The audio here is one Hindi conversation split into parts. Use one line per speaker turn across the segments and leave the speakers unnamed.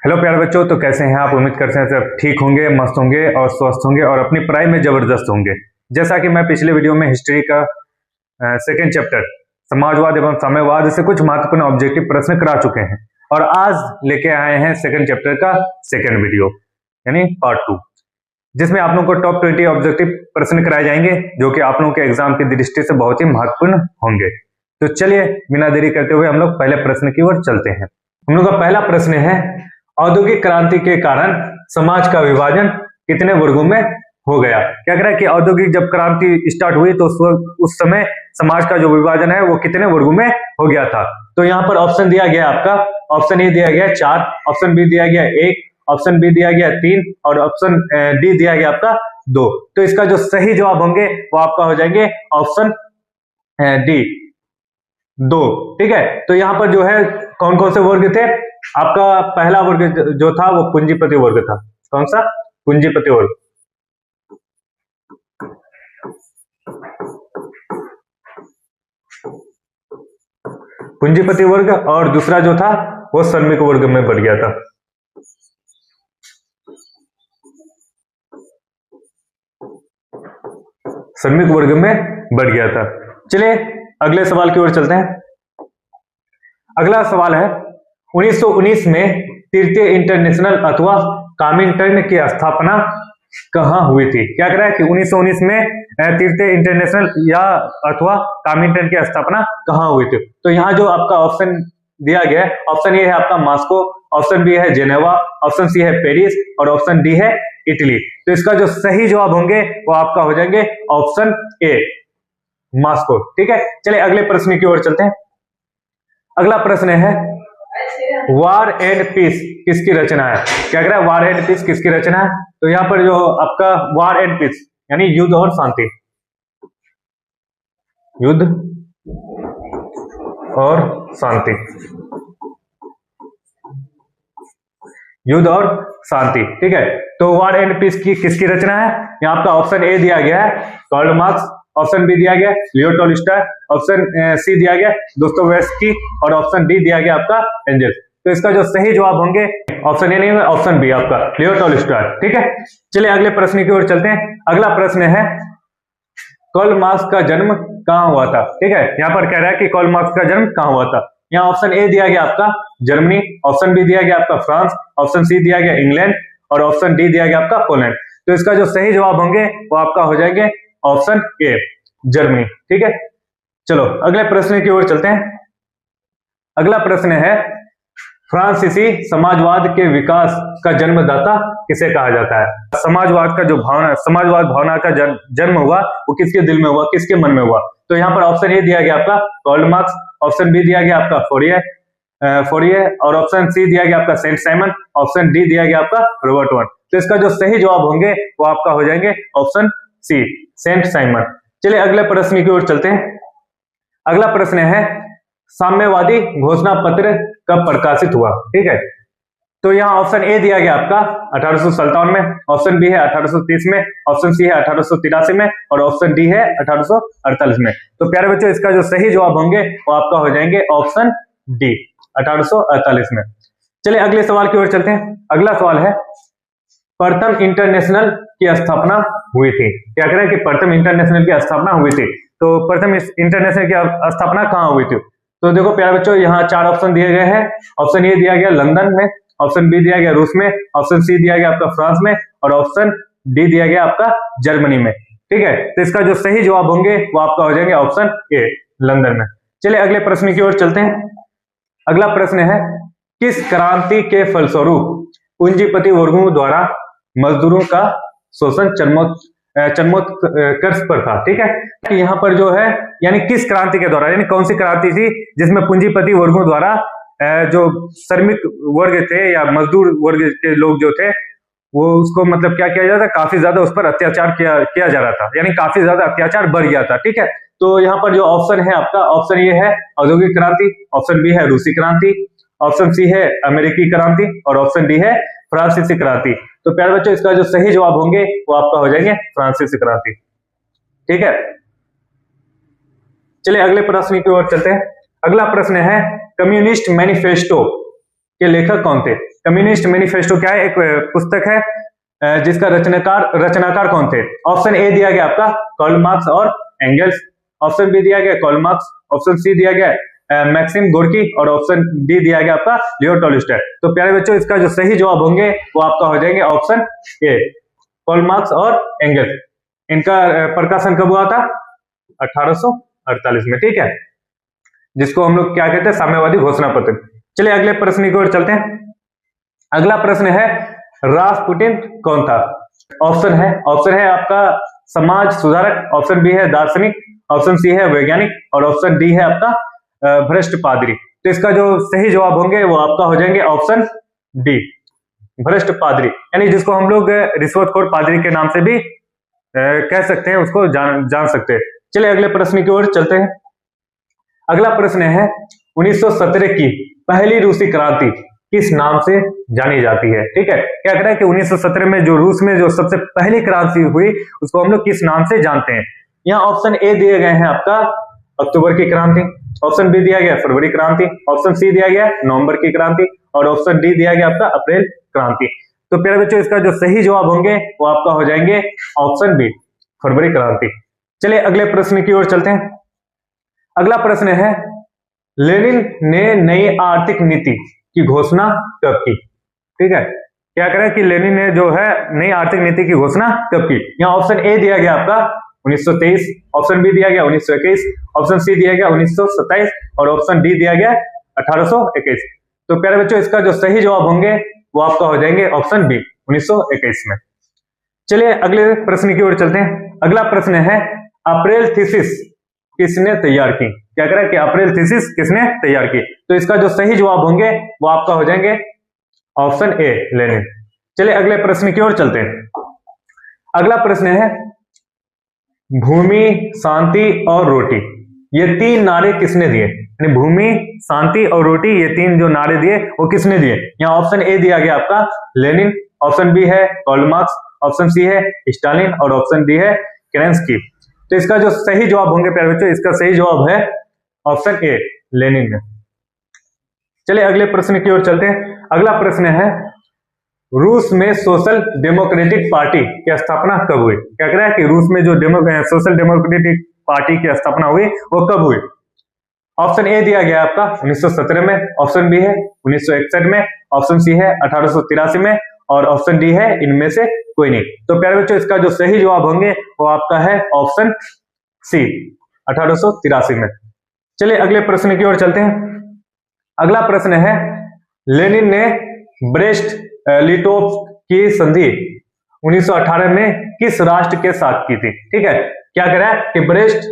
हेलो प्यारे बच्चों, तो कैसे हैं आप। उम्मीद करते हैं सब ठीक होंगे, मस्त होंगे और स्वस्थ होंगे और अपनी पढ़ाई में जबरदस्त होंगे। जैसा कि मैं पिछले वीडियो में हिस्ट्री का सेकेंड चैप्टर समाजवाद एवं साम्यवाद से कुछ महत्वपूर्ण ऑब्जेक्टिव प्रश्न करा चुके हैं और आज लेके आए हैं सेकेंड चैप्टर का सेकेंड वीडियो यानी पार्ट 2, जिसमें आप लोगों को टॉप 20 ऑब्जेक्टिव प्रश्न कराए जाएंगे जो कि आप लोगों के एग्जाम की दृष्टि से बहुत ही महत्वपूर्ण होंगे। तो चलिए बिना देरी करते हुए हम लोग पहले प्रश्न की ओर चलते हैं। हम लोग का पहला प्रश्न है, औद्योगिक क्रांति के कारण समाज का विभाजन कितने वर्गों में हो गया। क्या कह रहा है कि औद्योगिक जब क्रांति स्टार्ट हुई तो उस समय समाज का जो विभाजन है वो कितने वर्गों में हो गया था। तो यहाँ पर ऑप्शन दिया गया आपका, ऑप्शन ए दिया गया 4, ऑप्शन बी दिया गया 1, ऑप्शन बी दिया गया 3 और ऑप्शन डी दिया गया आपका 2। तो इसका जो सही जवाब होंगे वो आपका हो जाएंगे ऑप्शन डी 2। ठीक है, तो यहाँ पर जो है कौन कौन से वर्ग थे। आपका पहला वर्ग जो था वो पूंजीपति वर्ग था। कौन सा? पूंजीपति वर्ग। पूंजीपति वर्ग और दूसरा जो था वो श्रमिक वर्ग में बढ़ गया था। श्रमिक वर्ग में बढ़ गया था। चलिए अगले सवाल की ओर चलते हैं। अगला सवाल है, 1919 में तृतीय इंटरनेशनल अथवा कामिंटर्न की स्थापना कहां हुई थी। क्या कह रहा है कि 1919 में तृतीय इंटरनेशनल या अथवा कामिंटर्न की स्थापना कहां हुई थी। तो यहाँ जो आपका ऑप्शन दिया गया है, ऑप्शन ए है आपका मॉस्को, ऑप्शन बी है जेनेवा, ऑप्शन सी है पेरिस और ऑप्शन डी है इटली। तो इसका जो सही जवाब होंगे वो आपका हो जाएंगे ऑप्शन ए मॉस्को। ठीक है, चलिए अगले प्रश्न की ओर चलते हैं। अगला प्रश्न है, वार एंड पीस किसकी रचना है। क्या कह रहा है, वार एंड पीस किसकी रचना है। तो यहाँ पर जो आपका वार एंड पीस यानी युद्ध और शांति, युद्ध और शांति, युद्ध और शांति। ठीक है, तो वार एंड पीस की किसकी रचना है। यहाँ आपका ऑप्शन ए दिया गया है कार्ल मार्क्स, ऑप्शन बी दिया गया लियो टॉल्स्टॉय, ऑप्शन सी दिया गया दोस्तोयेव्स्की और ऑप्शन डी दिया गया आपका एंजेल्स। तो इसका जो सही जवाब होंगे ऑप्शन ए नहीं होगा, ऑप्शन बी आपका लियो टॉल्स्टॉय। ठीक है, चलिए अगले प्रश्न की ओर चलते हैं। अगला प्रश्न है, कार्ल मार्क्स का जन्म कहां हुआ था। ठीक है, यहाँ पर कह रहा है कि कार्ल मार्क्स का जन्म कहां हुआ था। यहाँ ऑप्शन ए दिया गया आपका जर्मनी, ऑप्शन बी दिया गया आपका फ्रांस, ऑप्शन सी दिया गया इंग्लैंड और ऑप्शन डी दिया गया आपका पोलैंड। तो इसका जो सही जवाब होंगे वो आपका हो जाएंगे ऑप्शन ए जर्मनी। ठीक है, चलो अगले प्रश्न की ओर चलते हैं। अगला प्रश्न है, फ्रांसीसी समाजवाद के विकास का जन्मदाता किसे कहा जाता है। समाजवाद का जो भावना, समाजवाद भावना का जन्म हुआ वो किसके दिल में हुआ, किसके मन में हुआ। तो यहाँ पर ऑप्शन ए दिया गया आपका कार्ल मार्क्स, ऑप्शन बी दिया गया आपका फोरिये और ऑप्शन सी दिया गया आपका सेंट साइमन, ऑप्शन डी दिया गया आपका रॉबर्ट वॉन। तो इसका जो सही जवाब होंगे वो आपका हो जाएंगे ऑप्शन सी सेंट साइमन। चलिए अगले प्रश्न की ओर चलते हैं। अगला प्रश्न है, साम्यवादी घोषणा पत्र कब प्रकाशित हुआ। ठीक है, तो यहाँ ऑप्शन ए दिया गया आपका 1857 में, ऑप्शन बी है 1830 में, ऑप्शन सी है 1883 में और ऑप्शन डी है 1848 में। तो प्यारे बच्चों इसका जो सही जवाब होंगे वो आपका हो जाएंगे ऑप्शन डी 1848 में। चलिए अगले सवाल की ओर चलते हैं। अगला सवाल है, प्रथम इंटरनेशनल की स्थापना हुई थी। क्या कह रहे हैं कि प्रथम इंटरनेशनल की स्थापना हुई थी। तो प्रथम इंटरनेशनल की स्थापना कहाँ हुई थी। तो देखो प्यारे बच्चों यहाँ 4 ऑप्शन दिए गए हैं। ऑप्शन ए दिया गया लंदन में, ऑप्शन बी दिया गया रूस में, ऑप्शन सी दिया गया आपका फ्रांस में और ऑप्शन डी दिया गया आपका जर्मनी में। ठीक है, तो इसका जो सही जवाब होंगे वो आपका हो जाएंगे ऑप्शन ए लंदन में। चलिए अगले प्रश्न की ओर चलते हैं। अगला प्रश्न है, किस क्रांति के फलस्वरूप पूंजीपति वर्गों द्वारा मजदूरों का शोषण चरमोत्कर्ष पर था। ठीक है, कि यहाँ पर जो है यानी किस क्रांति के द्वारा, यानी कौन सी क्रांति थी जिसमें पूंजीपति वर्गों द्वारा जो श्रमिक वर्ग थे या मजदूर वर्ग के लोग जो थे वो उसको मतलब क्या किया जाता, काफी ज्यादा उस पर अत्याचार किया जा रहा था, यानी काफी ज्यादा अत्याचार बढ़ गया था। ठीक है, तो यहाँ पर जो ऑप्शन है आपका, ऑप्शन ए है औद्योगिक क्रांति, ऑप्शन बी है रूसी क्रांति, ऑप्शन सी है अमेरिकी क्रांति और ऑप्शन डी है फ्रांसीसी क्रांति। तो प्यारे बच्चों इसका जो सही जवाब होंगे वो आपका हो जाएंगे फ्रांसीसी क्रांति। ठीक है, चलिए अगले प्रश्न की ओर चलते हैं। अगला प्रश्न है, कम्युनिस्ट मैनिफेस्टो के लेखक कौन थे? कम्युनिस्ट मैनिफेस्टो क्या है? एक पुस्तक है जिसका रचनाकार कौन थे? ऑप्शन ए दिया गया आपका कार्ल मार्क्स और एंगल्स, ऑप्शन बी दिया गया कार्ल मार्क्स, ऑप्शन सी दिया गया मैक्सिम गोर्की और ऑप्शन डी दिया गया आपका लियो टॉल्स्टॉय। तो प्यारे बच्चों इसका जो सही जवाब होंगे वो आपका हो जाएंगे ऑप्शन ए कार्ल मार्क्स और एंगल्स। इनका प्रकाशन कब हुआ था? 1848 में, ठीक है, जिसको हम लोग क्या कहते हैं? साम्यवादी घोषणा पत्र। चलिए अगले प्रश्न की ओर चलते हैं। अगला प्रश्न है रासपुटिन कौन था? ऑप्शन है आपका समाज सुधारक, ऑप्शन बी है दार्शनिक, ऑप्शन सी है वैज्ञानिक और ऑप्शन डी है आपका भ्रष्ट पादरी। तो इसका जो सही जवाब होंगे वो आपका हो जाएंगे ऑप्शन डी भ्रष्ट पादरी, यानी जिसको हम लोग रिश्वतखोर पादरी के नाम से भी कह सकते हैं, उसको जान सकते हैं। चलिए अगले प्रश्न की ओर चलते हैं। अगला प्रश्न है 1917 की पहली रूसी क्रांति किस नाम से जानी जाती है? ठीक है, क्या कह रहा है कि 1917 में जो रूस में जो सबसे पहली क्रांति हुई उसको हम लोग किस नाम से जानते हैं? यहाँ ऑप्शन ए दिए गए हैं आपका अक्टूबर की क्रांति, ऑप्शन बी दिया गया फरवरी क्रांति, ऑप्शन सी दिया गया नवंबर की क्रांति और ऑप्शन डी दिया गया आपका अप्रैल क्रांति। तो प्यारे बच्चों इसका जो सही जवाब होंगे वो आपका हो जाएंगे ऑप्शन बी फरवरी क्रांति। चलिए अगले प्रश्न की ओर चलते हैं। अगला प्रश्न है लेनिन ने नई आर्थिक नीति की घोषणा कब की? ठीक है, क्या करें कि लेनिन ने जो है नई आर्थिक नीति की घोषणा कब की? यहाँ ऑप्शन ए दिया गया आपका 1923, ऑप्शन बी दिया गया 1921, ऑप्शन सी दिया गया 1927 और ऑप्शन डी दिया गया 1821। तो प्यारे बच्चों इसका जो सही जवाब होंगे वो आपका हो जाएंगे ऑप्शन बी 1921 में। चलिए अगले प्रश्न की ओर चलते हैं। अगला प्रश्न है अप्रैल थीसिस किसने तैयार की? क्या कह रहा है कि अप्रैल थीसिस किसने तैयार की? तो इसका जो सही जवाब होंगे वो आपका हो जाएंगे ऑप्शन ए लेनिन। चलिए अगले प्रश्न की ओर चलते हैं। अगला प्रश्न है भूमि, शांति और रोटी, ये तीन नारे किसने दिए? यानी भूमि, शांति और रोटी, ये तीन जो नारे दिए वो किसने दिए? यहाँ ऑप्शन ए दिया गया आपका लेनिन, ऑप्शन बी है कार्ल मार्क्स, ऑप्शन सी है स्टालिन और ऑप्शन डी है केरेंस्की। तो इसका जो सही जवाब होंगे प्यारे बच्चों इसका सही जवाब है ऑप्शन ए लेनिन है। चलिए अगले प्रश्न की ओर चलते हैं। अगला प्रश्न है रूस में सोशल डेमोक्रेटिक पार्टी की स्थापना कब हुई? क्या कह रहा है कि रूस में जो सोशल डेमोक्रेटिक पार्टी की स्थापना हुई वो कब हुई? ऑप्शन ए दिया गया आपका 1917 में, ऑप्शन बी है 1961 में, ऑप्शन सी है 1883 में और ऑप्शन डी है इनमें से कोई नहीं। तो प्यारे बच्चों इसका जो सही जवाब होंगे वो आपका है ऑप्शन सी 1883 में। चलिए अगले प्रश्न की ओर चलते हैं। अगला प्रश्न है लेनिन ने ब्रेस्ट लिटोव की संधि 1918 में किस राष्ट्र के साथ की थी? ठीक है, क्या कह रहा है कि ब्रेस्ट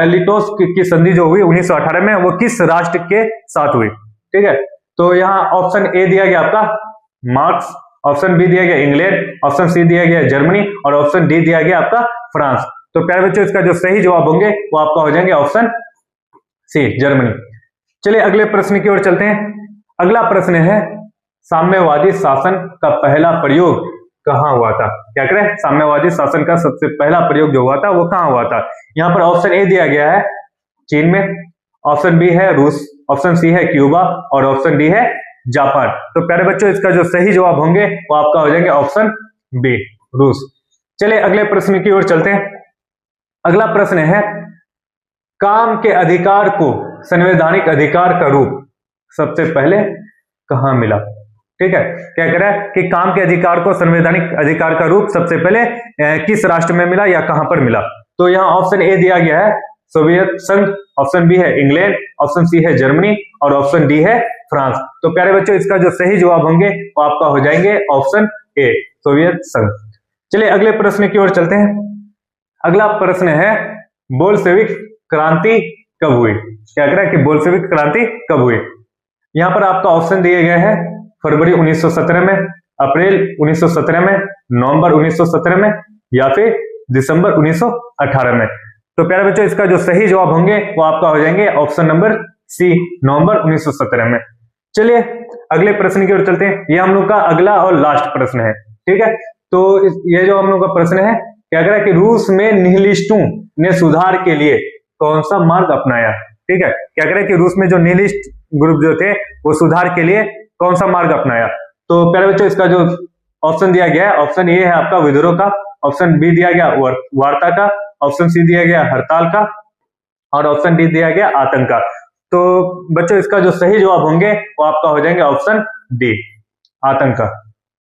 लिटोव की संधि जो हुई 1918 में वो किस राष्ट्र के साथ हुई? ठीक है, तो यहाँ ऑप्शन ए दिया गया आपका मार्क्स, ऑप्शन बी दिया गया इंग्लैंड, ऑप्शन सी दिया गया जर्मनी और ऑप्शन डी दिया गया आपका फ्रांस। तो प्यारे बच्चों इसका जो सही जवाब होंगे वो आपका हो जाएंगे ऑप्शन सी जर्मनी। चलिए अगले प्रश्न की ओर चलते हैं। अगला प्रश्न है साम्यवादी शासन का पहला प्रयोग कहाँ हुआ था? क्या करें, साम्यवादी शासन का सबसे पहला प्रयोग जो हुआ था वो कहाँ हुआ था? यहाँ पर ऑप्शन ए दिया गया है चीन में, ऑप्शन बी है रूस, ऑप्शन सी है क्यूबा और ऑप्शन डी है जापान। तो प्यारे बच्चों इसका जो सही जवाब होंगे वो आपका हो जाएंगे ऑप्शन बी रूस। चलिए अगले प्रश्न की ओर चलते हैं। अगला प्रश्न है काम के अधिकार को संवैधानिक अधिकार का रूप सबसे पहले कहां मिला? ठीक है, क्या कह रहा है कि काम के अधिकार को संवैधानिक अधिकार का रूप सबसे पहले किस राष्ट्र में मिला या कहां पर मिला? तो यहाँ ऑप्शन ए दिया गया है सोवियत संघ, ऑप्शन बी है इंग्लैंड, ऑप्शन सी है जर्मनी और ऑप्शन डी है फ्रांस। तो प्यारे बच्चों इसका जो सही जवाब होंगे वो आपका हो जाएंगे ऑप्शन ए सोवियत संघ। चलिए अगले प्रश्न की ओर चलते हैं। अगला प्रश्न है बोल्शेविक क्रांति कब हुई? क्या कह रहा है कि बोल्शेविक क्रांति कब हुई? यहाँ पर आपका ऑप्शन दिए गए हैं फरवरी 1917 में, अप्रैल 1917 में, नवंबर 1917 में या फिर दिसंबर 1918 में। तो प्यारे बच्चों इसका जो सही जवाब होंगे वो आपका हो जाएंगे ऑप्शन नंबर सी नवंबर 1917 में। चलिए अगले प्रश्न की ओर चलते हैं। ये हम लोग का अगला और लास्ट प्रश्न है। ठीक है, तो ये जो हम लोग का प्रश्न है क्या कह रहा है कि रूस में निहिलिस्टों ने सुधार के लिए कौन सा मार्ग अपनाया? ठीक है, क्या कह रहा है कि रूस में जो निहिलिस्ट ग्रुप जो थे वो सुधार के लिए कौन सा मार्ग अपनाया? तो पहले बच्चों इसका जो ऑप्शन दिया गया है, ऑप्शन ए है आपका विद्रोह का, ऑप्शन बी दिया गया वार्ता का, ऑप्शन सी दिया गया हड़ताल का, और ऑप्शन डी दिया गया आतंक का। तो बच्चों इसका जो सही जवाब होंगे वो आपका हो जाएंगे ऑप्शन डी, आतंक का।